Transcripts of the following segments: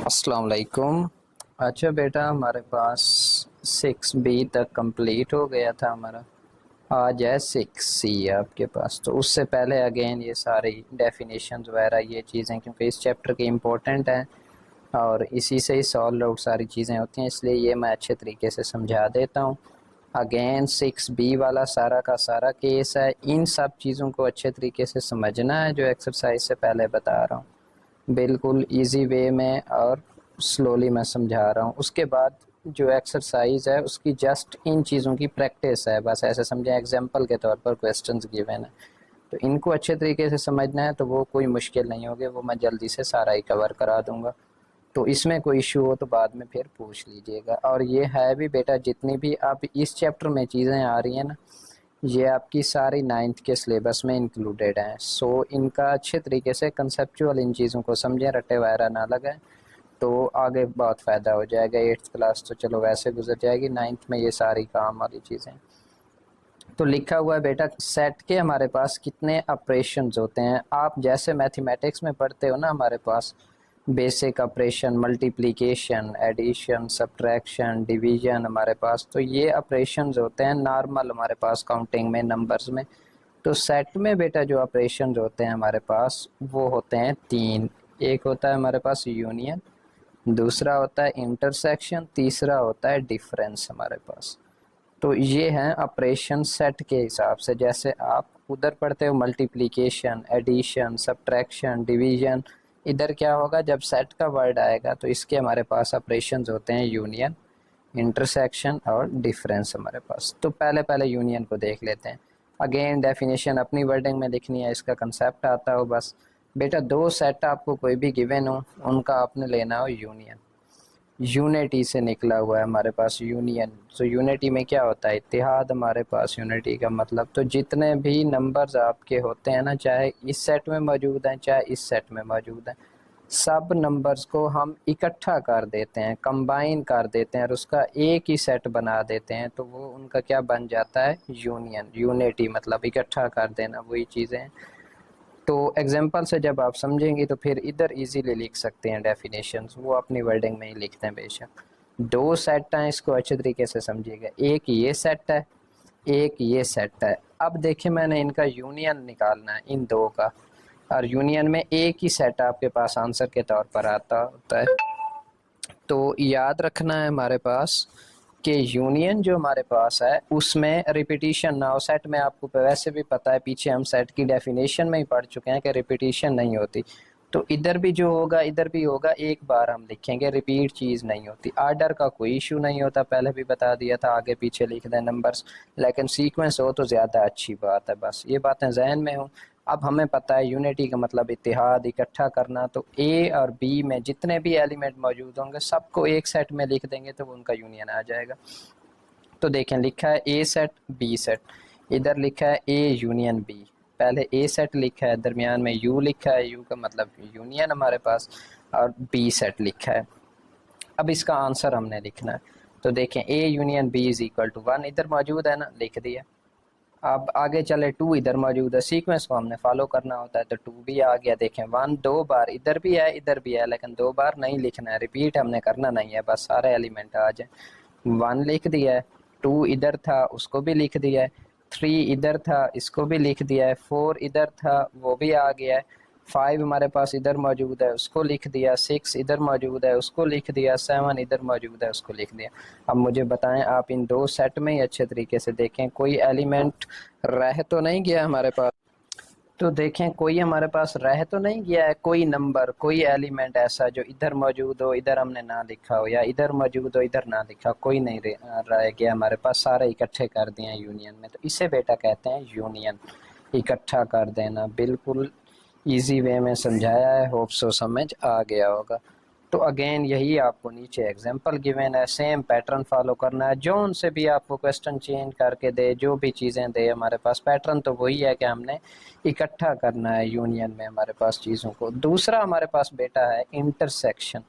अस्सलाम वालेकुम। अच्छा बेटा, हमारे पास 6B तक कंप्लीट हो गया था हमारा। आज है 6C आपके पास। तो उससे पहले अगेन ये सारी डेफिनेशंस वगैरह ये चीज़ें क्योंकि इस चैप्टर की इम्पोर्टेंट हैं और इसी से ही सॉल्व आउट सारी चीज़ें होती हैं, इसलिए ये मैं अच्छे तरीके से समझा देता हूँ। अगेन 6B वाला सारा का सारा केस है। इन सब चीज़ों को अच्छे तरीके से समझना है जो एक्सरसाइज से पहले बता रहा हूँ, बिल्कुल इजी वे में और स्लोली मैं समझा रहा हूँ। उसके बाद जो एक्सरसाइज है उसकी जस्ट इन चीज़ों की प्रैक्टिस है, बस ऐसे समझें एग्जांपल के तौर पर क्वेश्चंस गिवन है, तो इनको अच्छे तरीके से समझना है तो वो कोई मुश्किल नहीं होगी, वो मैं जल्दी से सारा ही कवर करा दूंगा। तो इसमें कोई इशू हो तो बाद में फिर पूछ लीजिएगा। और ये है भी बेटा, जितनी भी आप इस चैप्टर में चीज़ें आ रही हैं ना, ये आपकी सारी 9th के सिलेबस में इंक्लूडेड हैं। सो इनका अच्छे तरीके से कंसेप्चुअल इन चीज़ों को समझें, रट्टे वगैरह ना लगाएं, तो आगे बहुत फ़ायदा हो जाएगा। 8th क्लास तो चलो वैसे गुजर जाएगी, 9th में ये सारी काम वाली चीज़ें। तो लिखा हुआ है बेटा, सेट के हमारे पास कितने ऑपरेशंस होते हैं। आप जैसे मैथमेटिक्स में पढ़ते हो ना, हमारे पास basic operation, multiplication, addition, subtraction, division हमारे पास, तो ये ऑपरेशंस होते हैं नॉर्मल हमारे पास काउंटिंग में, नंबर्स में। तो सेट में बेटा जो ऑपरेशंस होते हैं हमारे पास वो होते हैं 3। एक होता है हमारे पास यूनियन, दूसरा होता है इंटरसेक्शन, तीसरा होता है डिफरेंस हमारे पास। तो ये हैं ऑपरेशन सेट के हिसाब से। जैसे आप उधर पढ़ते हो मल्टीप्लिकेशन, एडिशन, सब्ट्रैक्शन, डिवीजन, इधर क्या होगा जब सेट का वर्ड आएगा तो इसके हमारे पास ऑपरेशंस होते हैं यूनियन, इंटरसेक्शन और डिफरेंस हमारे पास। तो पहले पहले यूनियन को देख लेते हैं। अगेन डेफिनेशन अपनी वर्डिंग में लिखनी है, इसका कंसेप्ट आता हो बस। बेटा दो सेट आपको कोई भी गिवन हो, उनका आपने लेना हो यूनियन। यूनिटी से निकला हुआ है हमारे पास यूनियन। तो यूनिटी में क्या होता है, इत्तेहाद हमारे पास। यूनिटी का मतलब तो जितने भी नंबर्स आपके होते हैं ना, चाहे इस सेट में मौजूद हैं चाहे इस सेट में मौजूद हैं, सब नंबर्स को हम इकट्ठा कर देते हैं, कंबाइन कर देते हैं और उसका एक ही सेट बना देते हैं, तो वो उनका क्या बन जाता है, यूनियन। यूनिटी मतलब इकट्ठा कर देना, वही चीज़ें। तो एग्जांपल से जब आप समझेंगे तो फिर इधर इजीली लिख सकते हैं डेफिनेशंस, वो अपनी वर्डिंग में ही लिखते हैं बेशक। दो सेट हैं, इसको अच्छे तरीके से समझिएगा। एक ये सेट है, एक ये सेट है। अब देखिए मैंने इनका यूनियन निकालना है इन दो का, और यूनियन में एक ही सेट आपके पास आंसर के तौर पर आता होता है। तो याद रखना है हमारे पास कि यूनियन जो हमारे पास है उसमें रिपीटिशन ना हो। सेट में आपको वैसे भी पता है, पीछे हम सेट की डेफिनेशन में ही पढ़ चुके हैं कि रिपीटिशन नहीं होती। तो इधर भी जो होगा इधर भी होगा, एक बार हम लिखेंगे, रिपीट चीज़ नहीं होती। आर्डर का कोई इशू नहीं होता, पहले भी बता दिया था, आगे पीछे लिख दें नंबर्स, लेकिन सीक्वेंस हो तो ज़्यादा अच्छी बात है। बस ये बातें जहन में हो। अब हमें पता है यूनिटी का मतलब इत्तेहाद, इकट्ठा करना। तो ए और बी में जितने भी एलिमेंट मौजूद होंगे सबको एक सेट में लिख देंगे तो उनका यूनियन आ जाएगा। तो देखें लिखा है ए सेट बी सेट, इधर लिखा है ए यूनियन बी। पहले ए सेट लिखा है, दरमियान में यू लिखा है, यू का मतलब यूनियन हमारे पास, और बी सेट लिखा है। अब इसका आंसर हमने लिखना है। तो देखें A union B is equal to 1 इधर मौजूद है ना, लिख दिया। अब आगे चले, 2 इधर मौजूद है, सीक्वेंस को हमने फॉलो करना होता है, तो 2 भी आ गया। देखें 1 दो बार इधर भी है इधर भी है, लेकिन दो बार नहीं लिखना है, रिपीट हमने करना नहीं है, बस सारे एलिमेंट आ जाए। 1 लिख दिया है, 2 इधर था उसको भी लिख दिया है, 3 इधर था इसको भी लिख दिया है, 4 इधर था वो भी आ गया है, 5 हमारे पास इधर मौजूद है उसको लिख दिया, 6 इधर मौजूद है उसको लिख दिया, 7 इधर मौजूद है उसको लिख दिया। अब मुझे बताएं, आप इन दो सेट में ही अच्छे तरीके से देखें कोई एलिमेंट रह तो नहीं गया हमारे पास। तो देखें कोई हमारे पास रह तो नहीं गया है, कोई नंबर कोई एलिमेंट ऐसा जो इधर मौजूद हो इधर हमने ना लिखा हो, या इधर मौजूद हो इधर ना लिखा, कोई नहीं रह गया हमारे पास, सारे इकट्ठे कर दिए हैं यूनियन में। तो इसे बेटा कहते हैं यूनियन, इकट्ठा कर देना। बिल्कुल इजी वे में समझाया है, होप सो समझ आ गया होगा। तो अगेन यही आपको नीचे एग्जांपल गिवन है, सेम पैटर्न फॉलो करना है। जो उनसे भी आपको क्वेश्चन चेंज करके दे, जो भी चीज़ें दे, हमारे पास पैटर्न तो वही है कि हमने इकट्ठा करना है यूनियन में हमारे पास चीज़ों को। दूसरा हमारे पास बेटा है इंटरसेक्शन।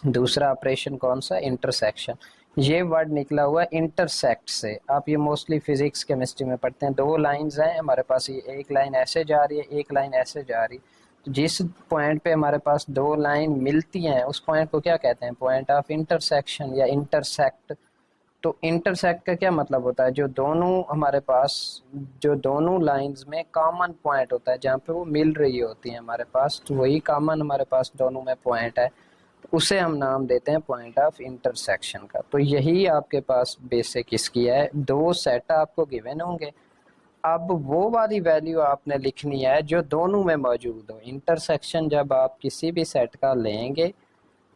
दूसरा ऑपरेशन कौन सा, इंटरसेक्शन। ये वर्ड निकला हुआ है इंटरसेक्ट से। आप ये मोस्टली फिजिक्स केमिस्ट्री में पढ़ते हैं। दो लाइंस हैं हमारे पास, ये एक लाइन ऐसे जा रही है एक लाइन ऐसे जा रही है, तो जिस पॉइंट पे हमारे पास दो लाइन मिलती हैं उस पॉइंट को क्या कहते हैं, पॉइंट ऑफ इंटरसेक्शन या इंटरसेक्ट। तो इंटरसेक्ट का क्या मतलब होता है, जो दोनों हमारे पास, जो दोनों लाइंस में कॉमन पॉइंट होता है जहाँ पे वो मिल रही होती हैं हमारे पास, तो वही कॉमन हमारे पास दोनों में पॉइंट है, तो उसे हम नाम देते हैं पॉइंट ऑफ इंटरसेक्शन का। तो यही आपके पास बेसिक इसकी है, दो सेट आपको गिवन होंगे, अब वो वाली वैल्यू आपने लिखनी है जो दोनों में मौजूद हो। इंटरसेक्शन जब आप किसी भी सेट का लेंगे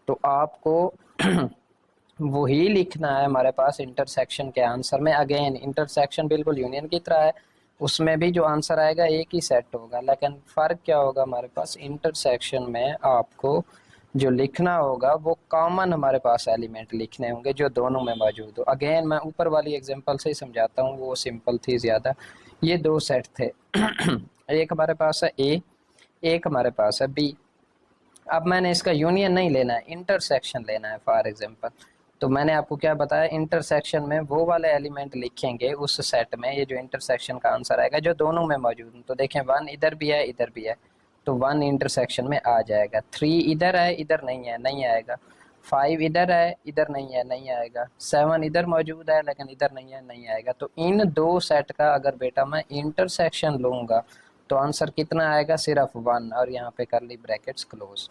तो आपको वही लिखना है हमारे पास इंटरसेक्शन के आंसर में। अगेन इंटरसेक्शन बिल्कुल यूनियन की तरह है, उसमें भी जो आंसर आएगा एक ही सेट होगा, लेकिन फ़र्क क्या होगा हमारे पास, इंटरसेक्शन में आपको जो लिखना होगा वो कॉमन हमारे पास एलिमेंट लिखने होंगे जो दोनों में मौजूद हो। अगेन मैं ऊपर वाली एग्जांपल से ही समझाता हूँ, वो सिंपल थी ज़्यादा। ये दो सेट थे एक हमारे पास है ए, एक हमारे पास है बी। अब मैंने इसका यूनियन नहीं लेना है, इंटरसेक्शन लेना है फॉर एग्जांपल। तो मैंने आपको क्या बताया, इंटरसेक्शन में वो वाले एलिमेंट लिखेंगे उस सेट में, ये जो इंटरसेक्शन का आंसर आएगा जो दोनों में मौजूद है। तो देखें 1 इधर भी है इधर भी है, तो 1 इंटरसेक्शन में आ जाएगा, 3 इधर है इधर नहीं है, नहीं आएगा, 5 इधर है इधर नहीं है, नहीं आएगा, 7 इधर मौजूद है लेकिन इधर नहीं है, नहीं आएगा। तो इन दो सेट का अगर बेटा मैं इंटरसेक्शन लूँगा तो आंसर कितना आएगा, सिर्फ 1, और यहाँ पे करली ब्रैकेट्स क्लोज।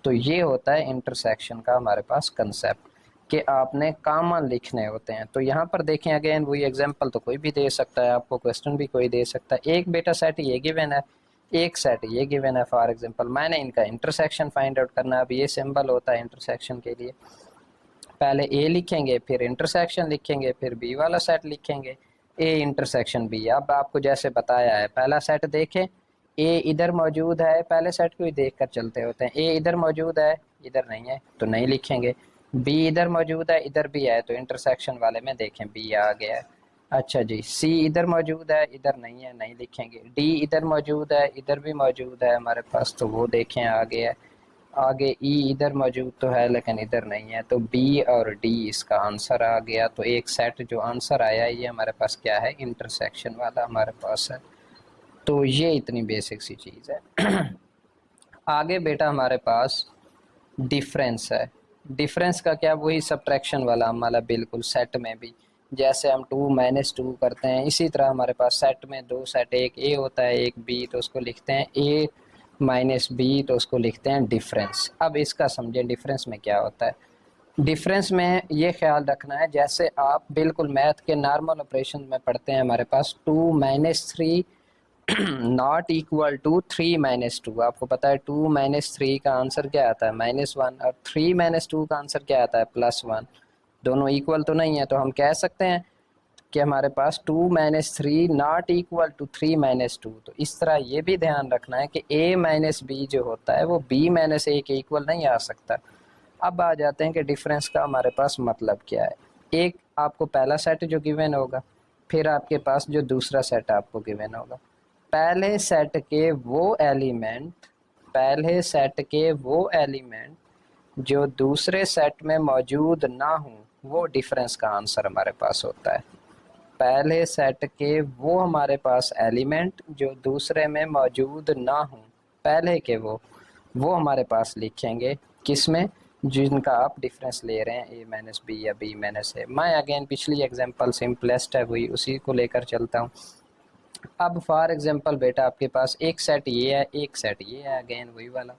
तो ये होता है इंटरसेक्शन का हमारे पास कंसेप्ट, कि आपने कॉमन लिखने होते हैं। तो यहाँ पर देखें अगेन वही एग्जांपल तो कोई भी दे सकता है, आपको क्वेश्चन भी कोई दे सकता है। एक बेटा सेट ये गिवन है, एक सेट ये गिवन है फॉर एग्जांपल, मैंने इनका इंटरसेक्शन फाइंड आउट करना है। अब ये सिंबल होता है इंटरसेक्शन के लिए, पहले ए लिखेंगे फिर इंटरसेक्शन लिखेंगे फिर बी वाला सेट लिखेंगे, ए इंटरसेक्शन बी। अब आपको जैसे बताया है, पहला सेट देखें, ए इधर मौजूद है, पहले सेट को ही देख कर चलते होते हैं, ए इधर मौजूद है इधर नहीं है तो नहीं लिखेंगे, बी इधर मौजूद है इधर भी है तो इंटरसेक्शन वाले में देखें बी आ गया है। अच्छा जी, सी इधर मौजूद है इधर नहीं है, नहीं लिखेंगे, डी इधर मौजूद है इधर भी मौजूद है हमारे पास, तो वो देखें आ गया है। आगे ई इधर मौजूद तो है लेकिन इधर नहीं है, तो बी और डी इसका आंसर आ गया। तो एक सेट जो आंसर आया ये हमारे पास क्या है, इंटरसेक्शन वाला हमारे पास है। तो ये इतनी बेसिक सी चीज़ है। आगे बेटा हमारे पास डिफरेंस है। डिफरेंस का क्या, वही सब्ट्रैक्शन वाला हमारा, बिल्कुल सेट में भी जैसे हम 2 - 2 करते हैं इसी तरह हमारे पास सेट में दो सेट, एक ए होता है एक बी, तो उसको लिखते हैं ए - बी, तो उसको लिखते हैं डिफरेंस। अब इसका समझें डिफरेंस में क्या होता है। डिफरेंस में ये ख्याल रखना है, जैसे आप बिल्कुल मैथ के नॉर्मल ऑपरेशन में पढ़ते हैं, हमारे पास 2 - 3 नॉट इक्वल टू 3 - 2। आपको पता है 2 - 3 का आंसर क्या आता है, -1, और 3 - 2 का आंसर क्या आता है, +1। दोनों इक्वल तो नहीं है, तो हम कह सकते हैं कि हमारे पास 2 - 3 नॉट इक्वल टू 3 - 2। तो इस तरह ये भी ध्यान रखना है कि a - b जो होता है वो b - a के इक्वल नहीं आ सकता। अब आ जाते हैं कि डिफरेंस का हमारे पास मतलब क्या है। एक आपको पहला सेट जो गिवन होगा, फिर आपके पास जो दूसरा सेट आपको गिवन होगा, पहले सेट के वो एलिमेंट, पहले सेट के वो एलिमेंट जो दूसरे सेट में मौजूद ना हो, वो डिफरेंस का आंसर हमारे पास होता है। पहले सेट के वो हमारे पास एलिमेंट जो दूसरे में मौजूद ना हो, पहले के वो हमारे पास लिखेंगे किस में, जिनका आप डिफरेंस ले रहे हैं a - b या b - a। मैं अगेन पिछली एग्जांपल सिंपलेस्ट है हुई उसी को लेकर चलता हूँ। अब फॉर एग्जांपल बेटा आपके पास एक सेट ये है एक सेट ये है, अगेन वही वाला,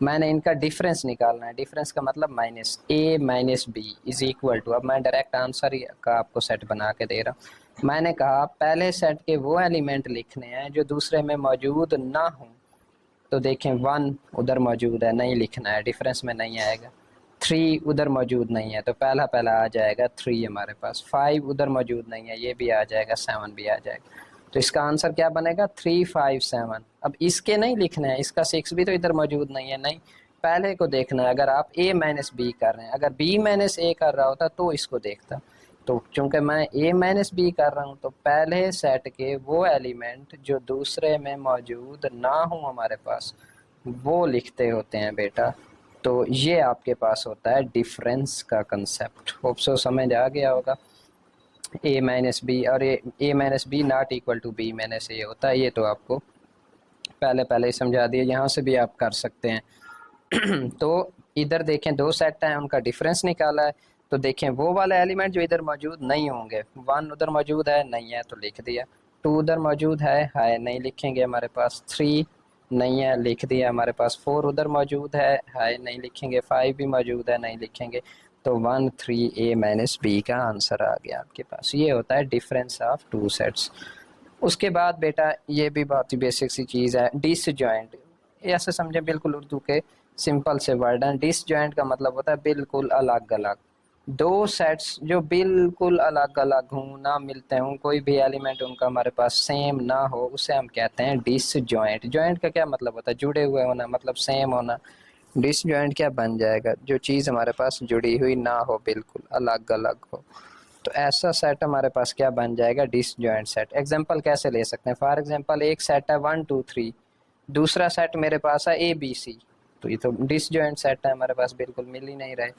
मैंने इनका डिफरेंस निकालना है। डिफरेंस का मतलब -a - b is equal to, अब मैं डायरेक्ट आंसर का आपको सेट बना के दे रहा हूँ। मैंने कहा पहले सेट के वो एलिमेंट लिखने हैं जो दूसरे में मौजूद ना हो, तो देखें 1 उधर मौजूद है नहीं लिखना है, डिफरेंस में नहीं आएगा। 3 उधर मौजूद नहीं है तो पहला पहला आ जाएगा 3 हमारे पास। 5 उधर मौजूद नहीं है ये भी आ जाएगा, 7 भी आ जाएगा। तो इसका आंसर क्या बनेगा, 3 5 7। अब इसके नहीं लिखना है, इसका 6 भी तो इधर मौजूद नहीं है, नहीं, पहले को देखना है। अगर आप a - b कर रहे हैं, अगर b - a कर रहा होता तो इसको देखता। तो चूंकि मैं a - b कर रहा हूँ तो पहले सेट के वो एलिमेंट जो दूसरे में मौजूद ना हो हमारे पास, वो लिखते होते हैं बेटा। तो ये आपके पास होता है डिफरेंस का कंसेप्ट। होप सो समझ आ गया होगा। a - b और a - b not equal to b - a होता है, ये तो आपको पहले पहले ही समझा दिया, यहाँ से भी आप कर सकते हैं। तो इधर देखें दो सेट हैं, उनका डिफरेंस निकाला है, तो देखें वो वाले एलिमेंट जो इधर मौजूद नहीं होंगे, 1 उधर मौजूद है नहीं है तो लिख दिया, 2 उधर मौजूद है नहीं लिखेंगे हमारे पास, 3 नहीं है लिख दिया हमारे पास, 4 उधर मौजूद है नहीं लिखेंगे, 5 भी मौजूद है नहीं लिखेंगे, तो 1 3 A माइनस B का आंसर आ गया आपके पास। ये होता है डिफरेंस ऑफ टू सेट्स। उसके बाद बेटा ये भी बहुत ही बेसिक सी चीज़ है, डिसजॉइंट। ऐसे समझे बिल्कुल उर्दू के सिंपल से वर्ड हैं। डिसजॉइंट का मतलब होता है बिल्कुल अलग अलग, दो सेट्स जो बिल्कुल अलग अलग हों, ना मिलते हों, कोई भी एलिमेंट उनका हमारे पास सेम ना हो, उसे हम कहते हैं डिसजॉइंट। जॉइंट का क्या मतलब होता है? जुड़े हुए होना, मतलब सेम होना। डिसजॉइंट क्या बन जाएगा? जो चीज़ हमारे पास जुड़ी हुई ना हो, बिल्कुल अलग अलग हो, तो ऐसा सेट हमारे पास क्या बन जाएगा? Disjoint set. एग्जांपल कैसे ले सकते हैं? फॉर एग्जांपल एक सेट है 1 2 3, दूसरा सेट मेरे पास है ABC, तो ये तो डिसजॉइंट सेट है हमारे पास, बिल्कुल मिल ही नहीं रहे।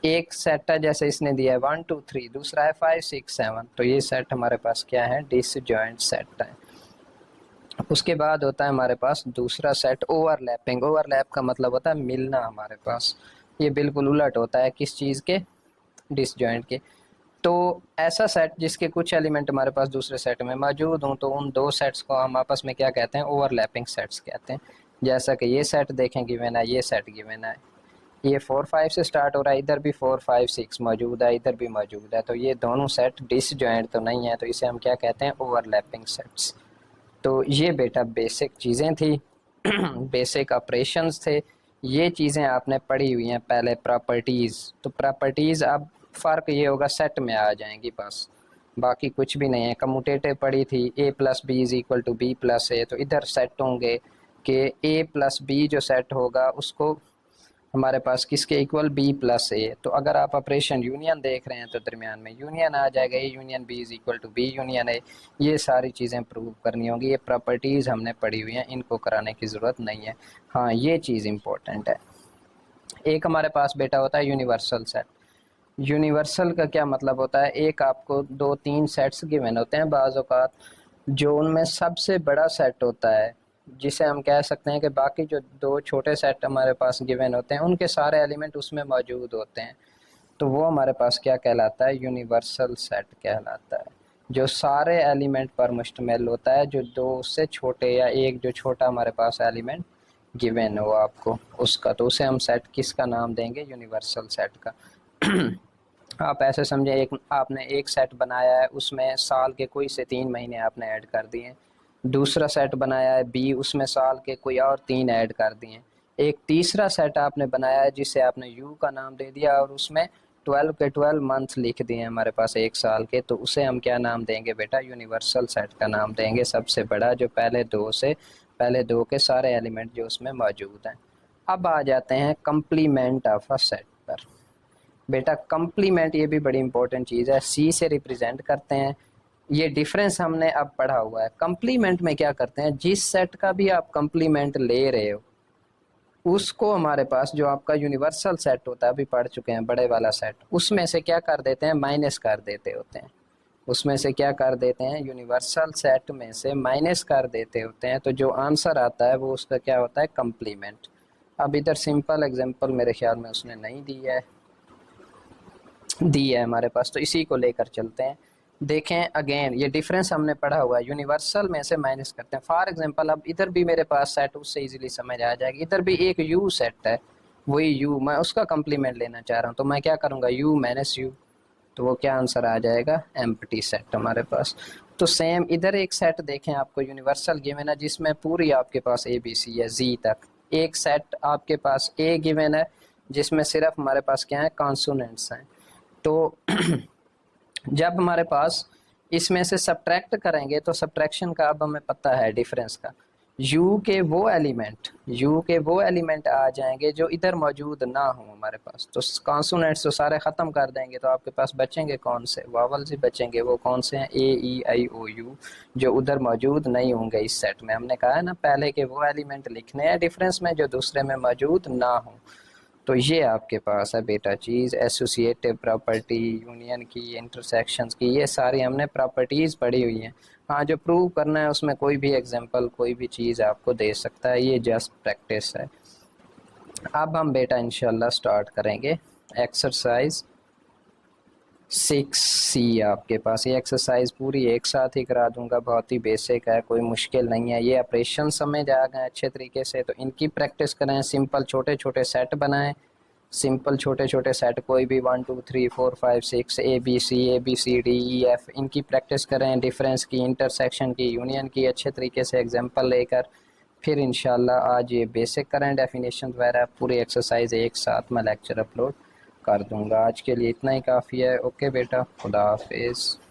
एक सेट है जैसे इसने दिया है 1 2 3, दूसरा है 5 6 7, तो ये सेट हमारे पास क्या है? डिसजॉइंट सेट है। उसके बाद होता है हमारे पास दूसरा सेट ओवरलैपिंग। ओवरलैप का मतलब होता है मिलना हमारे पास, ये बिल्कुल उलट होता है किस चीज़ के? डिसजॉइंट के। तो ऐसा सेट जिसके कुछ एलिमेंट हमारे पास दूसरे सेट में मौजूद हों, तो उन दो सेट्स को हम आपस में क्या कहते हैं? ओवरलैपिंग सेट्स कहते हैं। जैसा कि ये सेट देखें गिवन है, ये सेट गिवन है, ये 4 5 से स्टार्ट हो रहा है, इधर भी 4 5 6 मौजूद है, इधर भी मौजूद है, तो ये दोनों सेट डिसजॉइंट तो नहीं है, तो इसे हम क्या कहते हैं? Overlapping sets. तो ये बेटा बेसिक चीज़ें थी, बेसिक ऑपरेशंस थे, ये चीज़ें आपने पढ़ी हुई हैं पहले, प्रॉपर्टीज़। तो प्रॉपर्टीज़ अब फ़र्क ये होगा सेट में आ जाएंगी बस, बाकी कुछ भी नहीं है। कम्यूटेटिव पढ़ी थी, A plus B is equal to B plus A, तो इधर सेट होंगे कि A प्लस बी जो सेट होगा उसको हमारे पास किसके इक्वल? B plus A. तो अगर आप ऑपरेशन यूनियन देख रहे हैं तो दरमियान में यूनियन आ जाएगा, A union B is equal to B union A. ये सारी चीज़ें प्रूव करनी होंगी, ये प्रॉपर्टीज़ हमने पढ़ी हुई हैं, इनको कराने की ज़रूरत नहीं है। हाँ, ये चीज़ इम्पोर्टेंट है। एक हमारे पास बेटा होता है यूनिवर्सल सेट। यूनिवर्सल का क्या मतलब होता है? एक आपको 2 3 सेट्स गिवन होते हैं बाज़ औक़ात, जो उनमें सबसे बड़ा सेट होता है, जिसे हम कह सकते हैं कि बाकी जो 2 छोटे सेट हमारे पास गिवन होते हैं उनके सारे एलिमेंट उसमें मौजूद होते हैं, तो वो हमारे पास क्या कहलाता है? यूनिवर्सल सेट कहलाता है। जो सारे एलिमेंट पर मुश्तमिल होता है, जो 2 से छोटे या एक जो छोटा हमारे पास एलिमेंट गिवन हो आपको उसका, तो उसे हम सेट किसका नाम देंगे? यूनिवर्सल सेट का। आप ऐसे समझे, एक आपने एक सेट बनाया है, उसमें साल के कोई से 3 महीने आपने ऐड कर दिए। दूसरा सेट बनाया है B, उसमें साल के कोई और 3 ऐड कर दिए। एक तीसरा सेट आपने बनाया है जिसे आपने U का नाम दे दिया और उसमें 12 के 12 मंथ लिख दिए हमारे पास एक साल के, तो उसे हम क्या नाम देंगे बेटा? यूनिवर्सल सेट का नाम देंगे, सबसे बड़ा, जो पहले दो के सारे एलिमेंट जो उसमें मौजूद हैं। अब आ जाते हैं कंप्लीमेंट ऑफ अ सेट पर। बेटा कंप्लीमेंट ये भी बड़ी इंपॉर्टेंट चीज़ है, C से रिप्रेजेंट करते हैं। ये डिफरेंस हमने अब पढ़ा हुआ है। कंप्लीमेंट में क्या करते हैं? जिस सेट का भी आप कंप्लीमेंट ले रहे हो उसको हमारे पास जो आपका यूनिवर्सल सेट होता है, अभी पढ़ चुके हैं बड़े वाला सेट, उसमें से क्या कर देते हैं? माइनस कर देते होते हैं। उसमें से क्या कर देते हैं? यूनिवर्सल सेट में से माइनस कर देते होते हैं, तो जो आंसर आता है वो उसका क्या होता है? कंप्लीमेंट। अब इधर सिंपल एग्जांपल मेरे ख्याल में उसने नहीं दी है हमारे पास, तो इसी को लेकर चलते हैं। देखें अगेन, ये डिफरेंस हमने पढ़ा हुआ है, यूनिवर्सल में से माइनस करते हैं। फॉर एग्जांपल अब इधर भी मेरे पास सेट, उससे इजीली समझ आ जाएगी। इधर भी एक U सेट है, वही U, मैं उसका कंप्लीमेंट लेना चाह रहा हूँ, तो मैं क्या करूँगा? U माइनस U, तो वो क्या आंसर आ जाएगा? एम्प्टी सेट हमारे पास। तो सेम इधर एक सेट देखें, आपको यूनिवर्सल गिवन है जिसमें पूरी आपके पास ABC है Z तक। एक सेट आपके पास A गिवन है जिसमें सिर्फ हमारे पास क्या है? कॉन्सोनेंट्स हैं। तो जब हमारे पास इसमें से सब्ट्रैक्ट करेंगे, तो सब्ट्रैक्शन का अब हमें पता है डिफरेंस का, U के वो एलिमेंट आ जाएंगे जो इधर मौजूद ना हो हमारे पास, तो कॉन्सोनेंट्स तो सारे ख़त्म कर देंगे, तो आपके पास बचेंगे कौन से? वावल्स ही बचेंगे। वो कौन से हैं? A E I O U, जो उधर मौजूद नहीं होंगे इस सेट में। हमने कहा है ना पहले के वो एलिमेंट लिखने हैं डिफरेंस में जो दूसरे में मौजूद ना हो। तो ये आपके पास है बेटा चीज़, एसोसिएटिव प्रॉपर्टी, यूनियन की, इंटरसेक्शंस की, ये सारी हमने प्रॉपर्टीज़ पढ़ी हुई हैं। हाँ, जो प्रूव करना है उसमें कोई भी एग्जांपल, कोई भी चीज़ आपको दे सकता है, ये जस्ट प्रैक्टिस है। अब हम बेटा इंशाल्लाह स्टार्ट करेंगे एक्सरसाइज 6C। आपके पास ये एक्सरसाइज पूरी एक साथ ही करा दूंगा, बहुत ही बेसिक है, कोई मुश्किल नहीं है। ये ऑपरेशन समझ आ गए अच्छे तरीके से, तो इनकी प्रैक्टिस करें। सिंपल छोटे छोटे सेट बनाएं, सिंपल छोटे छोटे सेट, कोई भी 1 2 3 4 5 6 ABCD, EF, इनकी प्रैक्टिस करें। डिफरेंस की, इंटरसेक्शन की, यूनियन की, अच्छे तरीके से एग्जांपल लेकर फिर इंशाल्लाह आज ये बेसिक करें, डेफिनेशन वगैरह पूरी एक्सरसाइज एक साथ मैं लेक्चर अपलोड कर दूंगा। आज के लिए इतना ही काफ़ी है। ओके बेटा, खुदा हाफिज़।